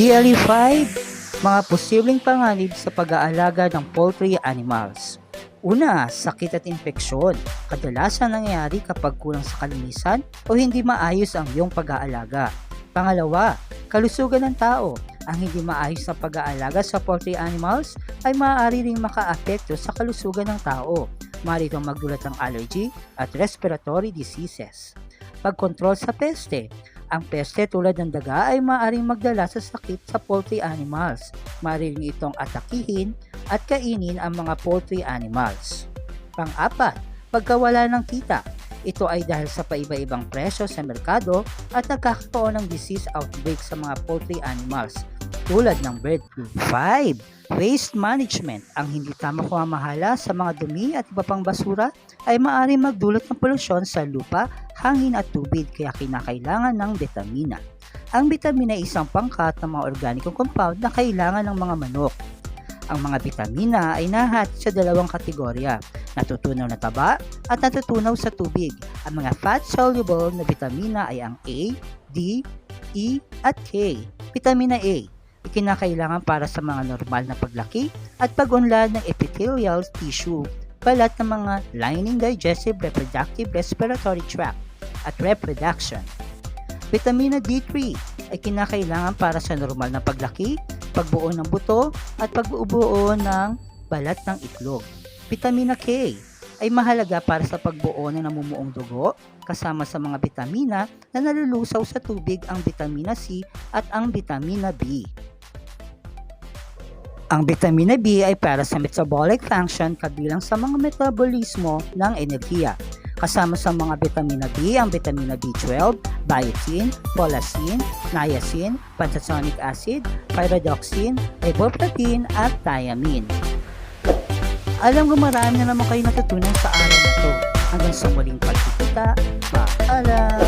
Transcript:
PLE5, mga posibleng panganib sa pag-aalaga ng poultry animals. Una, sakit at infeksyon. Kadalasan nangyayari kapag kulang sa kalinisan o hindi maayos ang iyong pag-aalaga. Pangalawa, kalusugan ng tao. Ang hindi maayos na pag-aalaga sa poultry animals ay maaari ring makaapekto sa kalusugan ng tao. Maaari itong magdulot ng allergy at respiratory diseases. Pagkontrol sa peste. Ang peste tulad ng daga ay maaaring magdala sa sakit sa poultry animals. Maaari rin itong atakihin at kainin ang mga poultry animals. Pang-apat, pagkawala ng kita. Ito ay dahil sa paiba-ibang presyo sa merkado at nagkakaroon ng disease outbreak sa mga poultry animals tulad ng bird flu. 5. Waste management. Ang hindi tamang pamamahala sa mga dumi at iba pang basura ay maaaring magdulot ng polusyon sa lupa, hangin at tubig kaya kinakailangan ng bitamina. Ang bitamina ay isang pangkat ng mga organikong compound na kailangan ng mga manok. Ang mga bitamina ay nahati sa dalawang kategorya, natutunaw na taba at natutunaw sa tubig. Ang mga fat-soluble na bitamina ay ang A, D, E at K. Bitamina A, ikinakailangan para sa mga normal na paglaki at pag-unlad ng epithelial tissue, balat ng mga lining, digestive, reproductive, respiratory tract at reproduction. Vitamina D3 ay kinakailangan para sa normal na paglaki, pagbuo ng buto at pagbuo ng balat ng itlog. Vitamina K ay mahalaga para sa pagbuo ng namumuong dugo, kasama sa mga bitamina na nalulusaw sa tubig ang vitamina C at ang vitamina B. Ang vitamina B ay para sa metabolic function kabilang sa mga metabolismo ng enerhiya. Kasama sa mga vitamina B ang vitamina B12, biotin, folacin, niacin, pantothenic acid, pyridoxine, riboflavin at thiamine. Alam ko marami na naman kayo natutunan sa araw na to. Hanggang sa muling pagkikita, paalam!